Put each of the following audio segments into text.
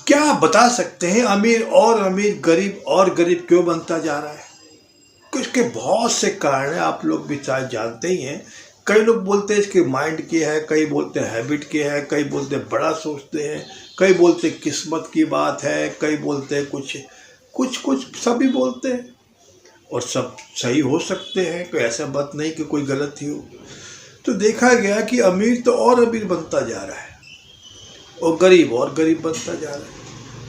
क्या बता सकते हैं अमीर और अमीर, गरीब और गरीब क्यों बनता जा रहा है? इसके बहुत से कारण हैं, आप लोग भी शायद जानते ही हैं। कई लोग बोलते हैं इसके माइंड की है, कई बोलते हैं हैबिट की है, कई बोलते हैं बड़ा सोचते हैं, कई बोलते हैं किस्मत की बात है, कई बोलते हैं कुछ सभी बोलते हैं और सब सही हो सकते हैं। कोई ऐसा बात नहीं कि कोई गलती हो। तो देखा गया कि अमीर तो और अमीर बनता जा रहा है और गरीब बनता जा रहा है।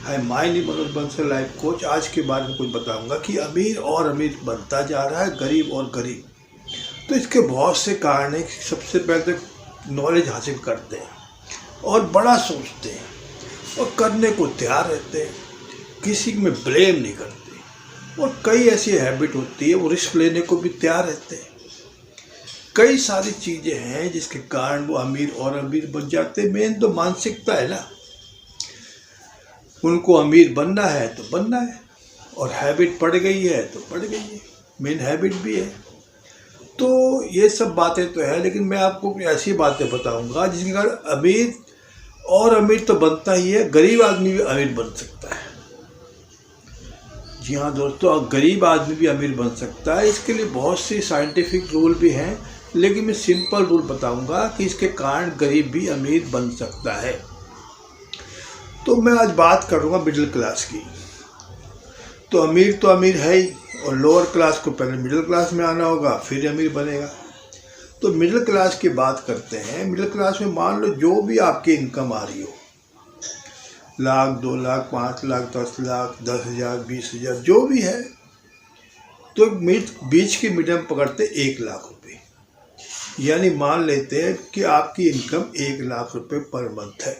Hi, my name Manoj Bansal, life coach. आज के बारे में कुछ बताऊंगा कि अमीर और अमीर बनता जा रहा है, गरीब और गरीब। तो इसके बहुत से कारण हैं। सबसे पहले तो नॉलेज हासिल करते हैं और बड़ा सोचते हैं और करने को तैयार रहते हैं, किसी में ब्लेम नहीं करते। और कई ऐसी हैबिट होती है, वो रिस्क लेने को भी तैयार रहते हैं। कई सारी चीज़ें हैं जिसके कारण वो अमीर और अमीर बन जाते हैं। मेन तो मानसिकता है ना, उनको अमीर बनना है तो बनना है और हैबिट पड़ गई है तो पड़ गई है, मेन हैबिट भी है। तो ये सब बातें तो है, लेकिन मैं आपको कुछ ऐसी बातें बताऊंगा जिसके कारण अमीर और अमीर तो बनता ही है, गरीब आदमी भी अमीर बन सकता है। जी हाँ दोस्तों, गरीब आदमी भी अमीर बन सकता है। इसके लिए बहुत सी साइंटिफिक रूल भी हैं, लेकिन मैं सिंपल रूल बताऊंगा कि इसके कारण गरीब भी अमीर बन सकता है। तो मैं आज बात करूंगा मिडिल क्लास की। तो अमीर है ही, और लोअर क्लास को पहले मिडिल क्लास में आना होगा, फिर अमीर बनेगा। तो मिडिल क्लास की बात करते हैं। मिडिल क्लास में मान लो जो भी आपकी इनकम आ रही हो, लाख, 2 लाख, 5 लाख, 10 लाख, 10,000, 20,000, जो भी है, तो बीच की मीडियम पकड़ते 1 लाख रुपए। यानी मान लेते हैं कि आपकी इनकम 1 लाख रुपए पर मंथ है।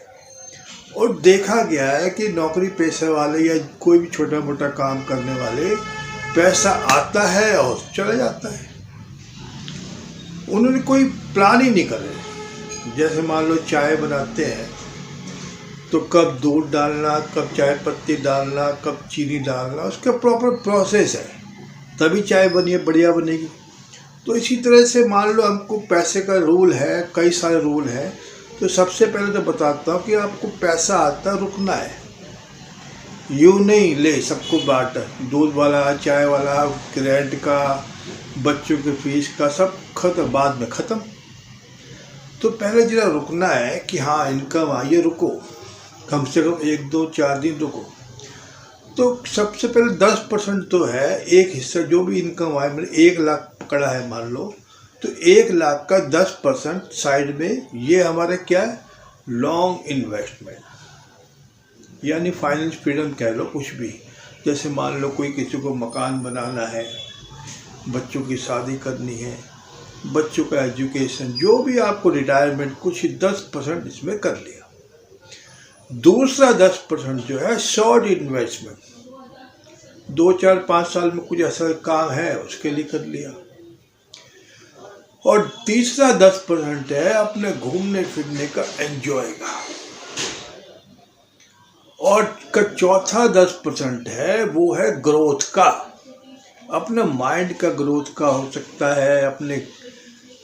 और देखा गया है कि नौकरी पेशे वाले या कोई भी छोटा मोटा काम करने वाले, पैसा आता है और चला जाता है। उन्होंने कोई प्लान ही नहीं कर रहे। जैसे मान लो चाय बनाते हैं तो कब दूध डालना, कब चाय पत्ती डालना, कब चीनी डालना, उसका प्रॉपर प्रोसेस है, तभी चाय बढ़िया बनेगी। तो इसी तरह से मान लो हमको पैसे का रूल है, कई सारे रूल हैं। तो सबसे पहले तो बताता हूँ कि आपको पैसा आता रुकना है, यूँ नहीं ले सबको बांट, दूध वाला, चाय वाला, रेंट का, बच्चों के फीस का, सब खत्म, बाद में ख़त्म। तो पहले जरा रुकना है कि हाँ इनकम आई है, रुको, कम से कम 1, 2, 4 दिन रुको। तो सबसे पहले 10% तो है, एक हिस्सा जो भी इनकम आए, मैंने 1 लाख पकड़ा है मान लो, तो 1 लाख का 10% साइड में, ये हमारे क्या है, लॉन्ग इन्वेस्टमेंट, यानी फाइनेंस फ्रीडम कह लो, कुछ भी। जैसे मान लो कोई किसी को मकान बनाना है, बच्चों की शादी करनी है, बच्चों का एजुकेशन, जो भी आपको रिटायरमेंट, कुछ 10% इसमें कर लिया। दूसरा 10% जो है शॉर्ट इन्वेस्टमेंट, 2, 4, 5 साल में कुछ ऐसा काम है उसके लिए कर लिया। और तीसरा 10% है अपने घूमने फिरने का, एंजॉय का। और चौथा 10% है, वो है ग्रोथ का, अपने माइंड का ग्रोथ का हो सकता है, अपने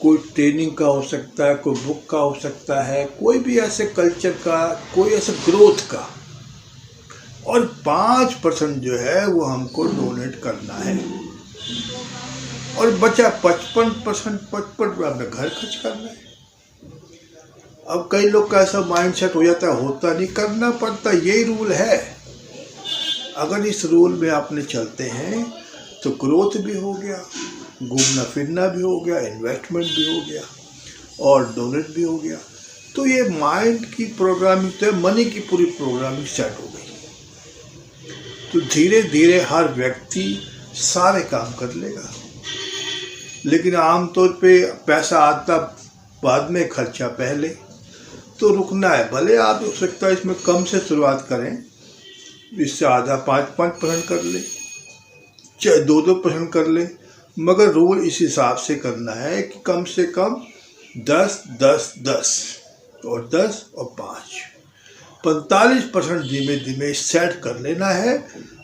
कोई ट्रेनिंग का हो सकता है, कोई बुक का हो सकता है, कोई भी ऐसे कल्चर का, कोई ऐसे ग्रोथ का। और 5% जो है वो हमको डोनेट करना है। और बचा 55% अपने घर खर्च करना है। अब कई लोग का ऐसा माइंडसेट हो जाता है, होता नहीं, करना पड़ता, यही रूल है। अगर इस रूल में आपने चलते हैं तो ग्रोथ भी हो गया, घूमना फिरना भी हो गया, इन्वेस्टमेंट भी हो गया और डोनेट भी हो गया। तो ये माइंड की प्रोग्रामिंग तो है, मनी की पूरी प्रोग्रामिंग सेट हो गई। तो धीरे धीरे हर व्यक्ति सारे काम कर लेगा। लेकिन आमतौर पे पैसा आता बाद में, खर्चा पहले। तो रुकना है, भले आप हो सकता है इसमें कम से शुरुआत करें, इससे आधा 5% कर ले, चाहे 2% कर ले, मगर रूल इस हिसाब से करना है कि कम से कम 10, 10, 10 और 10 और 5, 45% धीमे धीमे सेट कर लेना है,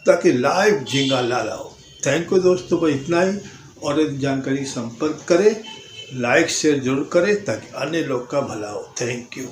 ताकि लाइफ झींगा लाला हो। थैंक यू दोस्तों, बस इतना ही। और यदि जानकारी संपर्क करें, लाइक शेयर जरूर करें ताकि अन्य लोग का भला हो। Thank you.